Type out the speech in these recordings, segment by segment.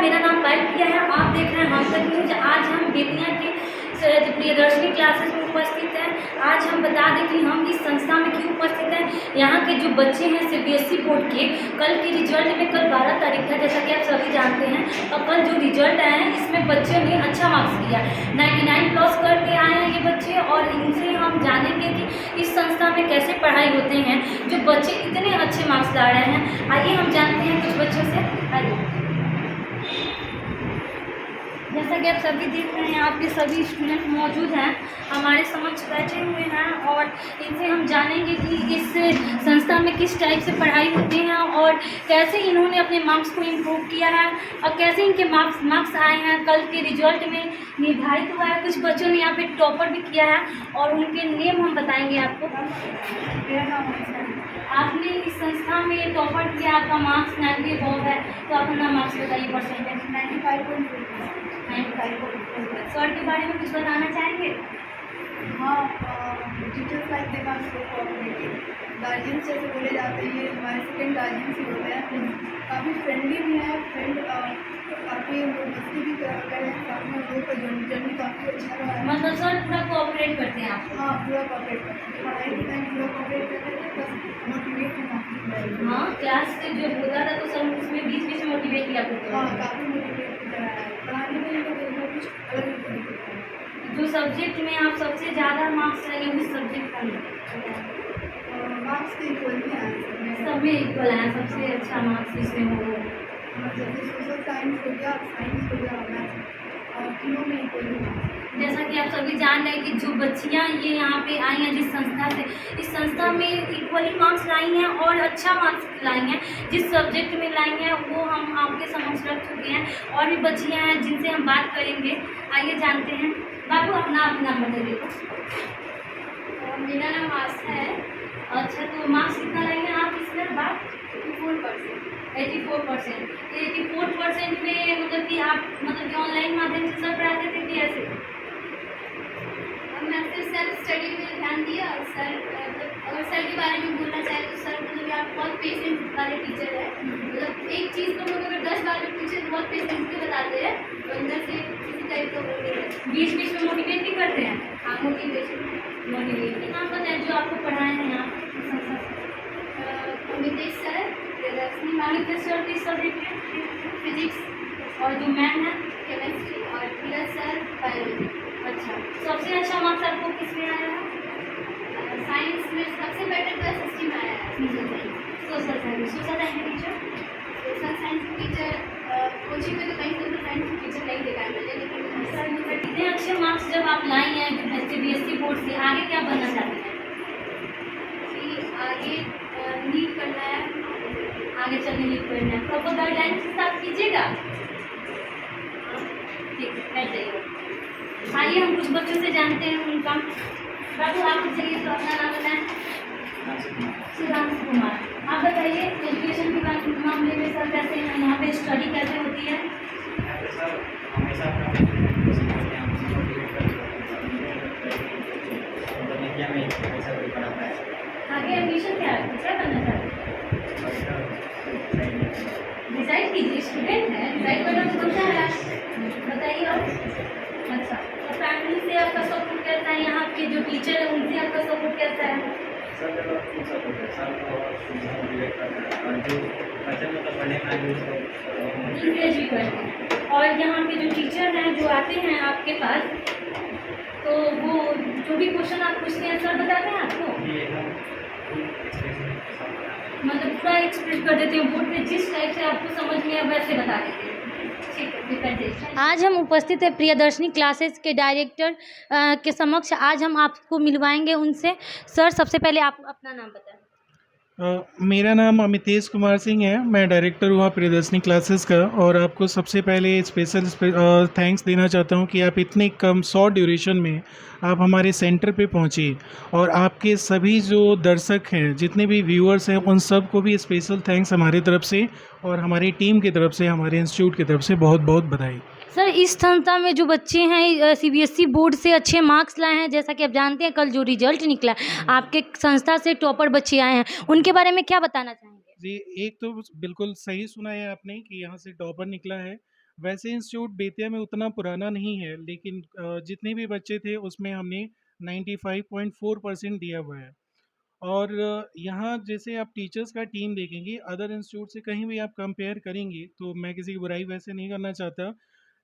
मेरा नाम पायल प्रिया है। आप देख रहे हैं हम तक न्यूज। आज हम बेतिया के प्रियदर्शनी क्लासेस में उपस्थित हैं। आज हम बता दें कि हम इस संस्था में क्यों उपस्थित हैं। यहाँ के जो बच्चे हैं सीबीएसई बोर्ड के, कल के रिजल्ट में, कल 12 तारीख था जैसा कि आप सभी जानते हैं, और कल जो रिजल्ट आए हैं इसमें बच्चों ने अच्छा मार्क्स किया, 99 प्लस करके आए हैं ये बच्चे। और इनसे हम जानेंगे कि इस संस्था में कैसे पढ़ाई होते हैं जो बच्चे इतने अच्छे मार्क्स ला रहे हैं। आइए हम जानते हैं कुछ बच्चों से। आइए, जैसा कि आप सभी देख रहे हैं, आपके सभी स्टूडेंट मौजूद हैं, हमारे समक्ष बैठे हुए हैं, और इनसे हम जानेंगे कि इस संस्था में किस टाइप से पढ़ाई होती है और कैसे इन्होंने अपने मार्क्स को इम्प्रूव किया है और कैसे इनके मार्क्स आए हैं। कल के रिजल्ट में निर्धारित हुआ है, कुछ बच्चों ने यहाँ पे टॉपर भी किया है और उनके नेम हम बताएंगे आपको। आपने इस संस्था में टॉपर किया, आपका मार्क्स 90 अबव है, तो आप अपना मार्क्स बताइए, परसेंटेज। 95 सर के बारे में कुछ बताना चाहेंगे? हाँ, teachers like them are so cooperative. Guardians जैसे बोले जाते हैं, ये हमारे सेकेंड गार्जियंस ही होते हैं। काफ़ी फ्रेंडली भी हैं, काफ़ी मस्ती भी करते हैं, साथ में लोगों का जर्नी काफ़ी अच्छा रहा है। मतलब सर पूरा कोऑपरेट करते हैं आप? हाँ, पूरा कोऑपरेट करते हैं, पढ़ाई के टाइम पूरा कोऑपरेट करते थे, प्लस मोटिवेट भी काफ़ी किया। हाँ, क्लास से जो होता था तो सर उसमें बीच बीच में मोटिवेट किया करते थे। हाँ, काफ़ी मोटिवेट भी कराया है। पढ़ाने में इनको देखना कुछ अलग ही तरीके का है। जो सब्जेक्ट में आप सबसे ज़्यादा मार्क्स लाए उस सब्जेक्ट का मार्क्स तो इक्वल ही आए सब में इक्वल आया, सबसे अच्छा मार्क्स इसमें हो। जैसे सोशल साइंस हो गया, मैथ, और तीनों में इक्वल ही मार्क्स। जैसा कि आप सभी जान रहे हैं कि जो बच्चियां ये यहाँ पे आई हैं जिस संस्था से, इस संस्था में इक्वली मार्क्स लाई हैं और अच्छा मार्क्स लाई हैं। जिस सब्जेक्ट में लाई हैं वो हम आपके समक्ष रख चुके हैं, और भी बच्चियां हैं जिनसे हम बात करेंगे। आइए जानते हैं। बाबू अपना बताइए। मेरा नाम आस्था है। अच्छा, तो मार्क्स कितना लाएंगे आप इसमें? बात 84%। 84% में मतलब कि आप कि ऑनलाइन माध्यम से सब पढ़ाते थे कि ऐसे? मैं फिर सेल्फ स्टडी में ध्यान दिया। सर अगर सर के बारे में बोलना चाहे तो सर मतलब आप बहुत पेशेंस वाले टीचर है। मतलब एक चीज़ को लोग अगर 10 बार में पूछे तो बहुत पेशेंस से बताते हैं, तो अंदर से किसी टाइप का बोलते हैं। बीच बीच में मोटिवेट भी करते हैं? हाँ, मोटिवेट नाम बताएं जो आपको पढ़ाए हैं यहाँ? Amitesh sir, Priyadarshini ma'am, Amitesh sir किस सब्जेक्ट के? फिजिक्स, और जो मैम है? केमिस्ट्री, और धीरज सर बायोलॉजी। अच्छा, सबसे अच्छा मार्क्स आपको किसमें आया है? साइंस में सबसे बेटर क्लास 60 में आया है। सोशल साइंस के teacher? Social science teacher coaching में तो कहीं सोशल साइंस की टीचर नहीं देखा है मुझे, लेकिन सर इतने अच्छे मार्क्स जब आप लाई हैं सीबीएसई बोर्ड से, आगे क्या बनना चाहते हैं? कि आगे नीट करना है। आगे चलने नीट करना है, प्रॉपर गाइडलाइन के साथ कीजिएगा। ठीक है, बैठ जाइए। आइए हम कुछ बच्चों से जानते हैं उनका। बाबू आप चलिए, तो अपना नाम बताएं। सुधांशु कुमार, आप बताइए एजुकेशन के मामले में सर कैसे हैं यहाँ पे, स्टडी कैसे होती है? आगे एडमिशन क्या है, क्या करना चाहते हैं? डिसाइड कीजिए, स्टूडेंट है, डिसाइड करना तो बनता है। बताइए और। अच्छा, तो फैमिली से आपका सपोर्ट कैसा है? यहाँ के जो टीचर है उनसे आपका सपोर्ट कैसा है? इंकरेज भी करते हैं। और यहाँ के जो टीचर हैं जो आते हैं आपके पास, तो वो जो भी क्वेश्चन आप पूछते हैं सर बताते हैं आपको? मतलब पूरा एक्सप्लेन कर देते हैं, बोर्ड में जिस टाइप से आपको समझ में वैसे बता देते हैं। आज हम उपस्थित है प्रियदर्शनी क्लासेस के डायरेक्टर के समक्ष। आज हम आपको मिलवाएंगे उनसे। सर सबसे पहले आप अपना नाम बताएं। मेरा नाम अमितेश कुमार सिंह है, मैं डायरेक्टर हुआ प्रियदर्शनी क्लासेस का, और आपको सबसे पहले स्पेशल थैंक्स देना चाहता हूं कि आप इतने कम शॉर्ट ड्यूरेशन में आप हमारे सेंटर पे पहुंचे, और आपके सभी जो दर्शक हैं, जितने भी व्यूअर्स हैं, उन सब को भी स्पेशल थैंक्स हमारी तरफ से और हमारी टीम की तरफ से, हमारे इंस्टीट्यूट की तरफ से बहुत बहुत बधाई। सर इस संस्था में जो बच्चे हैं सीबीएसई बोर्ड से अच्छे मार्क्स लाए हैं, जैसा कि आप जानते हैं कल जो रिजल्ट निकला आपके संस्था से टॉपर बच्चे आए हैं, उनके बारे में क्या बताना चाहेंगे? जी, एक तो बिल्कुल सही सुना है आपने कि यहाँ से टॉपर निकला है, वैसे इंस्टीट्यूट बेतिया में उतना पुराना नहीं है, लेकिन जितने भी बच्चे थे उसमें हमने 95.4% दिया हुआ है। और यहाँ जैसे आप टीचर्स का टीम देखेंगे, अदर इंस्टीट्यूट से कहीं भी आप कंपेयर करेंगे, तो मैं किसी की बुराई वैसे नहीं करना चाहता,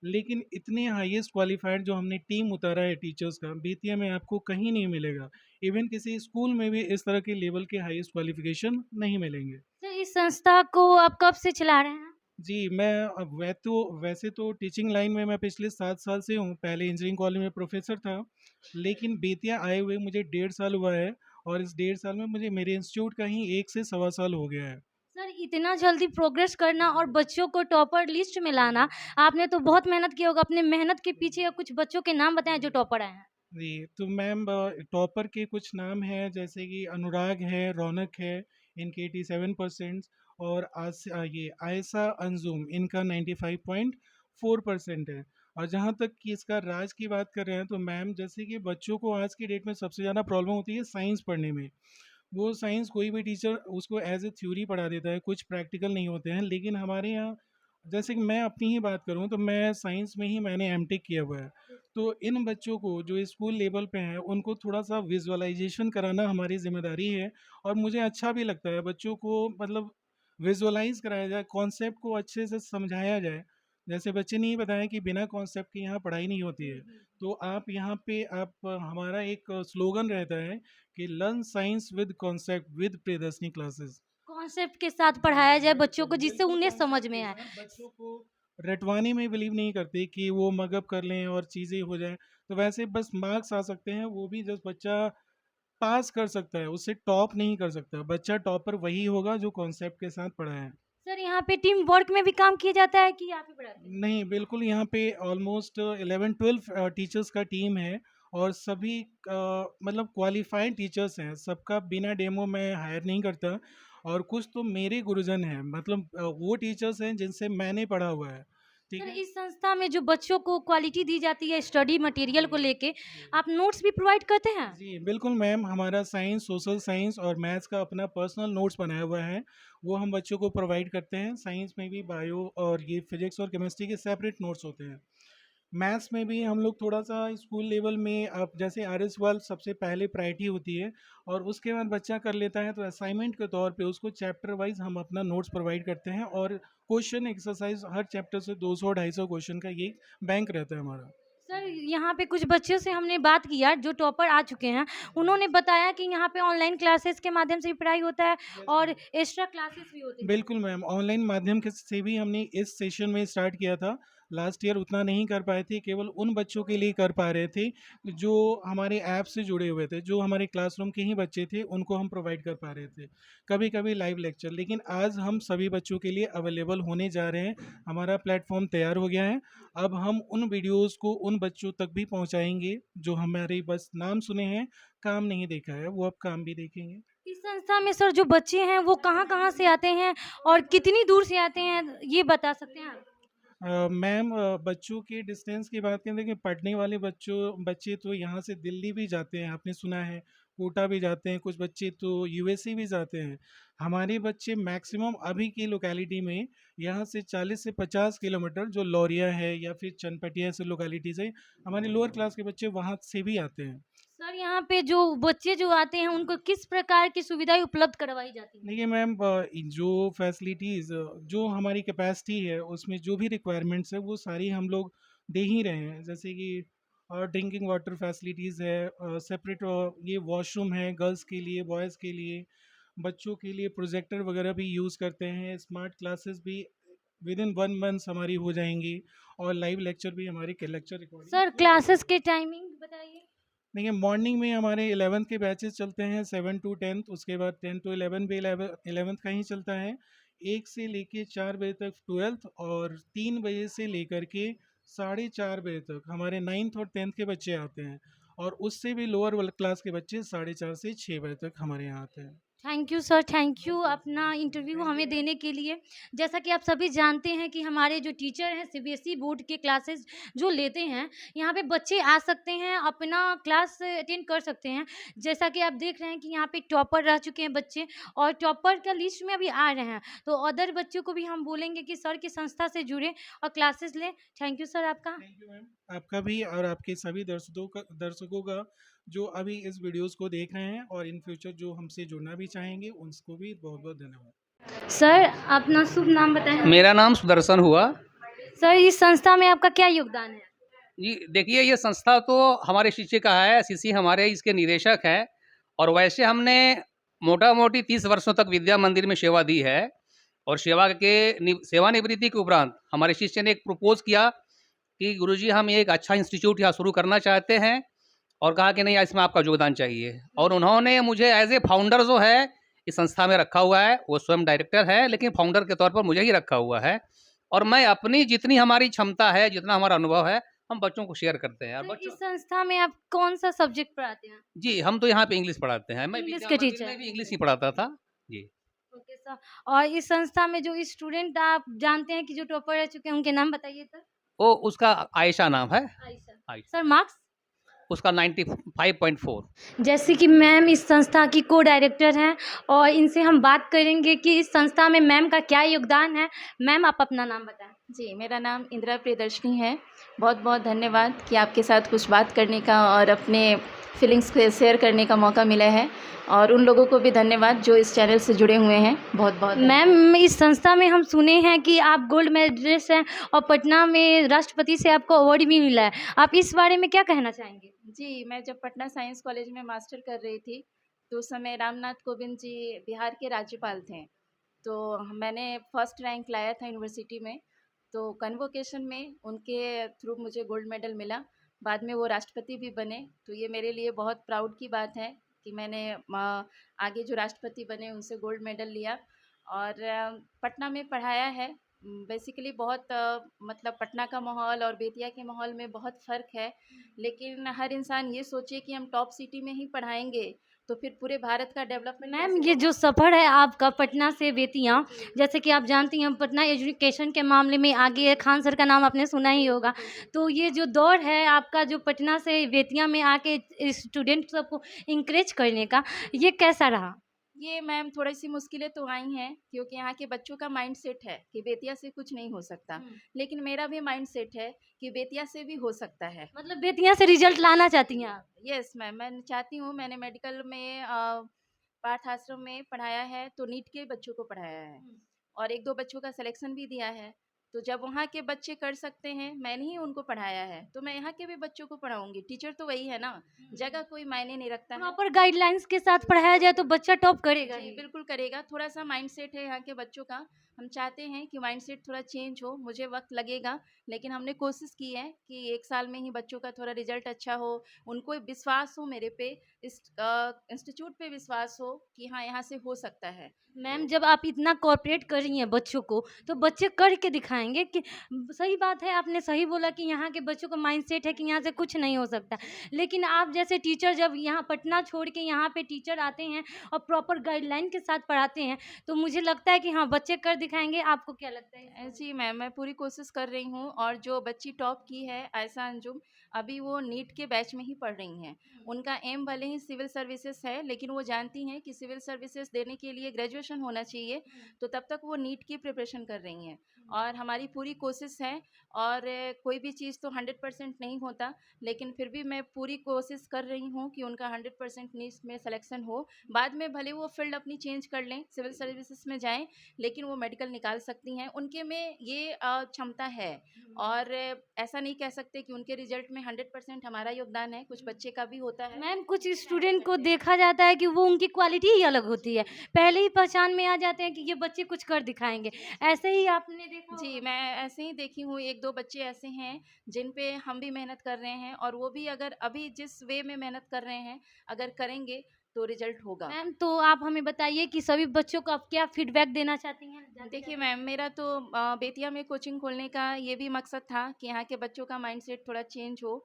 लेकिन इतने हाईएस्ट क्वालिफाइड जो हमने टीम उतारा है टीचर्स का, बेतिया में आपको कहीं नहीं मिलेगा। इवन किसी स्कूल में भी इस तरह के लेवल के हाईएस्ट क्वालिफिकेशन नहीं मिलेंगे। सर इस संस्था को आप कब से चला रहे हैं? जी, मैं वैसे तो टीचिंग लाइन में मैं पिछले 7 साल से हूँ, पहले इंजीनियरिंग कॉलेज में प्रोफ़ेसर था, लेकिन बेतिया आए हुए मुझे 1.5 साल हुआ है और इस 1.5 साल में मुझे मेरे इंस्टीट्यूट का ही 1 से सवा साल हो गया है। सर इतना जल्दी प्रोग्रेस करना और बच्चों को टॉपर लिस्ट में लाना, आपने तो बहुत मेहनत किया होगा। अपने मेहनत के पीछे कुछ बच्चों के नाम बताएँ जो टॉपर आए हैं। जी, तो मैम टॉपर के कुछ नाम हैं जैसे कि अनुराग है, रौनक है, इनके 87% और ये आयशा अंजुम इनका 95.4% है। और जहाँ तक कि इसका राज की बात कर रहे हैं तो मैम जैसे कि बच्चों को आज की डेट में सबसे ज़्यादा प्रॉब्लम होती है साइंस पढ़ने में। वो साइंस कोई भी टीचर उसको एज़ ए थ्योरी पढ़ा देता है, कुछ प्रैक्टिकल नहीं होते हैं। लेकिन हमारे यहाँ जैसे कि मैं अपनी ही बात करूँ तो मैं साइंस में ही मैंने एमटेक किया हुआ है। तो इन बच्चों को जो स्कूल लेवल पे हैं उनको थोड़ा-सा विज़ुअलाइज़ेशन कराना हमारी ज़िम्मेदारी है और मुझे अच्छा भी लगता है बच्चों को मतलब विज़ुअलाइज़ कराया जाए, कॉन्सेप्ट को अच्छे से समझाया जाए। जैसे बच्चे ने ही बताया कि बिना कॉन्सेप्ट के यहाँ पढ़ाई नहीं होती है। तो आप यहाँ पे आप हमारा एक स्लोगन रहता है कि learn science with concept with Priyadarshini classes. Concept के साथ पढ़ाया जाए बच्चों को जिससे बिल्कुल उन्हें समझ कॉन्सेप्ट में के आए। साथ बच्चों को रटवाने में बिलीव नहीं करते कि वो मगअप कर लें और चीज़ें हो जाएँ। तो वैसे बस मार्क्स आ सकते हैं, वो भी जस्ट बच्चा पास कर सकता है, उससे टॉप नहीं कर सकता। बच्चा टॉपर वही होगा जो कॉन्सेप्ट के साथ पढ़ा है। सर यहाँ पे टीम वर्क में भी काम किया जाता है कि आप ही पढ़ाते हैं? नहीं, बिल्कुल यहाँ पे ऑलमोस्ट 11-12 टीचर्स का टीम है और सभी मतलब क्वालिफ़ाइड टीचर्स हैं। सबका बिना डेमो मैं हायर नहीं करता और कुछ तो मेरे गुरुजन हैं, मतलब वो टीचर्स हैं जिनसे मैंने पढ़ा हुआ है। ठीक सर है? इस संस्था में जो बच्चों को क्वालिटी दी जाती है स्टडी मटेरियल को लेके, आप नोट्स भी प्रोवाइड करते हैं? जी, बिल्कुल मैम, हमारा साइंस, सोशल साइंस और मैथ्स का अपना पर्सनल नोट्स बनाया हुआ है। वो हम बच्चों को प्रोवाइड करते हैं। साइंस में भी बायो और ये फिज़िक्स और केमिस्ट्री के सेपरेट नोट्स होते हैं। मैथ्स में भी हम लोग थोड़ा-सा स्कूल लेवल में अब जैसे आरएस वर्ल्ड सबसे पहले प्रायोरिटी होती है और उसके बाद बच्चा कर लेता है तो असाइनमेंट के तौर पे उसको चैप्टर वाइज़ हम अपना नोट्स प्रोवाइड करते हैं और क्वेश्चन एक्सरसाइज़ हर चैप्टर से 200-250 क्वेश्चन का ये बैंक रहता है हमारा। सर यहाँ पे कुछ बच्चों से हमने बात किया जो टॉपर आ चुके हैं, उन्होंने बताया कि यहाँ पे ऑनलाइन क्लासेस के माध्यम से भी पढ़ाई होता है और एक्स्ट्रा क्लासेस भी होती हैं। बिल्कुल मैम, ऑनलाइन माध्यम के से भी हमने इस सेशन में स्टार्ट किया था। लास्ट ईयर उतना नहीं कर पाए थे, केवल उन बच्चों के लिए कर पा रहे थे, जो हमारे ऐप से जुड़े हुए थे, जो हमारे क्लासरूम के ही बच्चे थे, उनको हम प्रोवाइड कर पा रहे थे। कभी-कभी लाइव लेक्चर, लेकिन आज हम सभी बच्चों के लिए अवेलेबल होने जा रहे हैं। हमारा प्लेटफ़ॉर्म तैयार हो गया है। अब हम उन वीडियोज़ को उन बच्चों तक भी पहुँचाएँगे, जो हमारे बस नाम सुने हैं, काम नहीं देखा है, वो अब काम भी देखेंगे। इस संस्था में सर जो बच्चे हैं वो कहाँ-कहाँ से आते हैं और कितनी दूर से आते हैं, ये बता सकते हैं आप? मैम बच्चों के डिस्टेंस की बात करें देखिए पढ़ने वाले बच्चे तो यहाँ से दिल्ली भी जाते हैं, आपने सुना है, कोटा भी जाते हैं, कुछ बच्चे तो यूएसए भी जाते हैं। हमारे बच्चे मैक्सिमम अभी की लोकेलिटी में यहाँ से 40 से 50 किलोमीटर जो लौरिया है या फिर चनपटिया ऐसे लोकेलिटीज़ है, हमारे लोअर क्लास के बच्चे वहाँ से भी आते हैं। सर यहाँ पे जो बच्चे जो आते हैं उनको किस प्रकार की सुविधाएँ उपलब्ध करवाई जाती हैं? देखिए मैम जो फैसिलिटीज़ जो हमारी कैपेसिटी है उसमें जो भी रिक्वायरमेंट्स है वो सारी हम लोग दे ही रहे हैं जैसे कि ड्रिंकिंग वाटर फैसिलिटीज़ है सेपरेट ये वॉशरूम है गर्ल्स के लिए बॉयज़ के लिए बच्चों के लिए प्रोजेक्टर वगैरह भी यूज़ करते हैं स्मार्ट क्लासेस भी विद इन 1 मंथ हमारी हो जाएंगी और लाइव लेक्चर भी हमारी के लेक्चर रिकॉर्डिंग सर क्लासेस के टाइमिंग बताइए? देखिए मॉर्निंग में हमारे 11th के बैचेस चलते हैं 7 टू 10th उसके बाद 10 टू 11 भी 11th का ही चलता है 1 से लेके 4 बजे तक 12th और 3 बजे से लेकर के 4:30 बजे तक हमारे 9th और 10th के बच्चे आते हैं और उससे भी लोअर क्लास के बच्चे 4:30 से 6 बजे तक हमारे यहाँ आते हैं। Thank you sir, thank you अपना इंटरव्यू हमें देने के लिए। जैसा कि आप सभी जानते हैं कि हमारे जो टीचर हैं सीबीएसई बोर्ड के क्लासेस जो लेते हैं, यहाँ पे बच्चे आ सकते हैं, अपना क्लास अटेंड कर सकते हैं। जैसा कि आप देख रहे हैं कि यहाँ पे टॉपर रह चुके हैं बच्चे और टॉपर का लिस्ट में अभी आ रहे हैं। तो अदर बच्चों को भी हम बोलेंगे कि सर की संस्था से जुड़ें और क्लासेस लें। थैंक यू सर आपका। Thank you ma'am. आपका भी और आपके सभी दर्शकों का जो अभी इस वीडियोस को देख रहे हैं और इन फ्यूचर जो हमसे जुड़ना भी चाहेंगे उनको भी बहुत बहुत धन्यवाद। सर अपना शुभ नाम बताएं। मेरा नाम सुदर्शन हुआ। सर इस संस्था में आपका क्या योगदान है? जी देखिए, ये संस्था तो हमारे शिक्षक का है, सीसी हमारे इसके निदेशक हैं। और वैसे हमने मोटा मोटी 30 वर्षों तक विद्या मंदिर में सेवा दी है। और सेवानिवृत्ति के उपरांत हमारे शिष्य ने एक प्रपोज किया कि गुरुजी हम एक अच्छा इंस्टीट्यूट यहाँ शुरू करना चाहते हैं, और कहा कि नहीं इसमें आपका योगदान चाहिए। और उन्होंने मुझे एज ए फाउंडर जो है इस संस्था में रखा हुआ है। वो स्वयं डायरेक्टर है लेकिन फाउंडर के तौर पर मुझे ही रखा हुआ है। और मैं अपनी जितनी हमारी क्षमता है, जितना हमारा अनुभव है, हम बच्चों को शेयर करते हैं। तो इस संस्था में आप कौन सा सब्जेक्ट पढ़ाते हैं? जी, हम तो यहाँ पे इंग्लिश पढ़ाते हैं। मैं इंग्लिश विद्या के मंदिर टीचर में हैं। भी इंग्लिश ही पढ़ाता था। जी। Okay sir. और इस संस्था में जो स्टूडेंट आप जानते हैं कि जो टॉपर रह चुके हैं उनके नाम बताइए सर। वो उसका आयशा नाम है। आयशा। आयशा। Sir marks? उसका 95.4। जैसे कि मैम इस संस्था की को डायरेक्टर हैं और इनसे हम बात करेंगे कि इस संस्था में मैम का क्या योगदान है। मैम आप अपना नाम बताएं। जी, मेरा नाम इंदिरा प्रियदर्शनी है। बहुत बहुत धन्यवाद कि आपके साथ कुछ बात करने का और अपने फीलिंग्स को शेयर करने का मौका मिला है। और उन लोगों को भी धन्यवाद जो इस चैनल से जुड़े हुए हैं। बहुत बहुत मैम इस संस्था में हम सुने हैं कि आप गोल्ड मेडलिस्ट हैं और पटना में राष्ट्रपति से आपको अवार्ड भी मिला है। आप इस बारे में क्या कहना चाहेंगे? जी, मैं जब पटना साइंस कॉलेज में मास्टर कर रही थी तो उस समय रामनाथ कोविंद जी बिहार के राज्यपाल थे। तो मैंने फर्स्ट रैंक लाया था यूनिवर्सिटी में। तो कन्वोकेशन में उनके थ्रू मुझे गोल्ड मेडल मिला। बाद में वो राष्ट्रपति भी बने। तो ये मेरे लिए बहुत प्राउड की बात है कि मैंने आगे जो राष्ट्रपति बने उनसे गोल्ड मेडल लिया। और पटना में पढ़ाया है। बेसिकली बहुत मतलब पटना का माहौल और बेतिया के माहौल में बहुत फ़र्क है। लेकिन हर इंसान ये सोचे कि हम टॉप सिटी में ही पढ़ाएंगे तो फिर पूरे भारत का डेवलपमेंट मैम ये जो सफ़र है आपका पटना से बेतिया, जैसे कि आप जानती हैं पटना एजुकेशन के मामले में आगे है, खान सर का नाम आपने सुना ही होगा। तो ये जो दौर है आपका जो पटना से बेतिया में आके स्टूडेंट सबको इंकरेज करने का, ये कैसा रहा? ये मैम थोड़ी सी मुश्किलें तो आई हैं क्योंकि यहाँ के बच्चों का माइंड सेट है कि बेतिया से कुछ नहीं हो सकता। लेकिन मेरा भी माइंड सेट है कि बेतिया से भी हो सकता है। मतलब बेतिया से रिजल्ट लाना चाहती हैं आप? यस मैम, मैं चाहती हूँ। मैंने मेडिकल में पार्थ आश्रम में पढ़ाया है तो नीट के बच्चों को पढ़ाया है और 1-2 बच्चों का सिलेक्शन भी दिया है। तो जब वहाँ के बच्चे कर सकते हैं, मैंने ही उनको पढ़ाया है, तो मैं यहाँ के भी बच्चों को पढ़ाऊँगी। टीचर तो वही है ना, जगह कोई मायने नहीं रखता है। प्रॉपर गाइडलाइंस के साथ पढ़ाया जाए तो बच्चा टॉप करेगा जी, ही। बिल्कुल करेगा। थोड़ा-सा माइंडसेट है यहाँ के बच्चों का। हम चाहते हैं कि माइंडसेट थोड़ा चेंज हो। मुझे वक़्त लगेगा, लेकिन हमने कोशिश की है कि 1 साल में ही बच्चों का थोड़ा रिज़ल्ट अच्छा हो, उनको विश्वास हो मेरे पे, इस इंस्टीट्यूट पे विश्वास हो कि हाँ, यहाँ से हो सकता है। मैम जब आप इतना कोऑपरेट कर रही हैं बच्चों को, तो बच्चे करके दिखाएँगे कि सही बात है, आपने सही बोला कि यहाँ के बच्चों का माइंडसेट है कि यहाँ से कुछ नहीं हो सकता। लेकिन आप जैसे टीचर जब यहाँ पटना छोड़ के यहाँ पे टीचर आते हैं और प्रॉपर गाइडलाइन के साथ पढ़ाते हैं, तो मुझे लगता है कि हाँ, बच्चे कर दिखाएँगे। आपको क्या लगता है? जी मैम, मैं पूरी कोशिश कर रही हूँ। और जो बच्ची टॉप की है आयशा अंजुम, अभी वो नीट के बैच में ही पढ़ रही हैं। उनका एम भले ही सिविल सर्विसेज है, लेकिन वो जानती हैं कि सिविल सर्विसेज देने के लिए ग्रेजुएशन होना चाहिए, तो तब तक वो नीट की प्रिपरेशन कर रही हैं। और हमारी पूरी कोशिश है। और कोई भी चीज़ तो 100% नहीं होता, लेकिन फिर भी मैं पूरी कोशिश कर रही हूँ कि उनका 100% नीट में सिलेक्शन हो। बाद में भले वो फील्ड अपनी चेंज कर लें, सिविल सर्विसेज में जाएँ, लेकिन वो मेडिकल निकाल सकती हैं। उनके में ये क्षमता है। और ऐसा नहीं कह सकते कि उनके रिजल्ट में 100% हमारा योगदान है, कुछ बच्चे का भी होता है। मैम कुछ स्टूडेंट को देखा जाता है कि वो उनकी क्वालिटी ही अलग होती है, पहले ही पहचान में आ जाते हैं कि ये बच्चे कुछ कर दिखाएँगे। ऐसे ही आपने देखा जी, होगा? मैं ऐसे ही देखी हूँ। 1-2 बच्चे ऐसे हैं जिन पे हम भी मेहनत कर रहे हैं, और वो भी अगर अभी जिस वे में मेहनत कर रहे हैं, अगर करेंगे तो रिजल्ट होगा। मैम तो आप हमें बताइए कि सभी बच्चों को आप क्या फीडबैक देना चाहती हैं? देखिए मैम, मेरा तो बेतिया में कोचिंग खोलने का ये भी मकसद था कि यहाँ के बच्चों का माइंडसेट थोड़ा चेंज हो,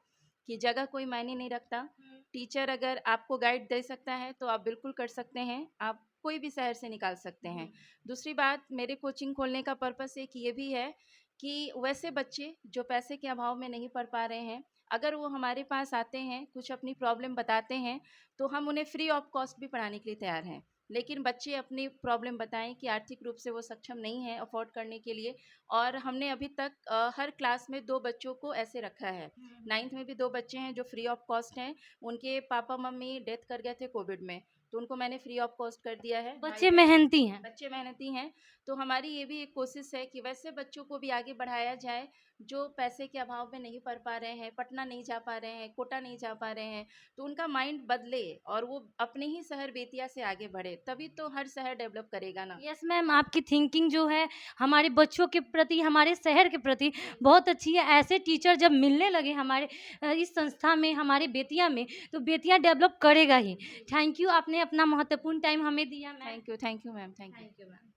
कि जगह कोई मायने नहीं रखता। टीचर अगर आपको गाइड दे सकता है तो आप बिल्कुल कर सकते हैं। आप कोई भी शहर से निकाल सकते हैं। दूसरी बात, मेरे कोचिंग खोलने का पर्पस एक ये भी है कि वैसे बच्चे जो पैसे के अभाव में नहीं पढ़ पा रहे हैं, अगर वो हमारे पास आते हैं, कुछ अपनी प्रॉब्लम बताते हैं, तो हम उन्हें फ्री ऑफ कॉस्ट भी पढ़ाने के लिए तैयार हैं। लेकिन बच्चे अपनी प्रॉब्लम बताएं कि आर्थिक रूप से वो सक्षम नहीं है अफोर्ड करने के लिए, और हमने अभी तक हर क्लास में 2 बच्चों को ऐसे रखा है। 9th में भी 2 बच्चे हैं जो फ्री ऑफ कॉस्ट हैं। उनके पापा मम्मी डेथ कर गए थे कोविड में, तो उनको मैंने फ्री ऑफ कॉस्ट कर दिया है। बच्चे मेहनती हैं। बच्चे मेहनती हैं, तो हमारी ये भी एक कोशिश है कि वैसे बच्चों को भी आगे बढ़ाया जाए जो पैसे के अभाव में नहीं पढ़ पा रहे हैं, पटना नहीं जा पा रहे हैं, कोटा नहीं जा पा रहे हैं, तो उनका माइंड बदले और वो अपने ही शहर बेतिया से आगे बढ़े, तभी तो हर शहर डेवलप करेगा ना। यस मैम, आपकी थिंकिंग जो है हमारे बच्चों के प्रति, हमारे शहर के प्रति बहुत अच्छी है। ऐसे टीचर जब मिलने लगे हमारे इस संस्था में, हमारे बेतिया में, तो बेतिया डेवलप करेगा ही। थैंक यू, आपने अपना महत्वपूर्ण टाइम हमें दिया ma'am. Thank you ma'am, thank you. Thank you ma'am.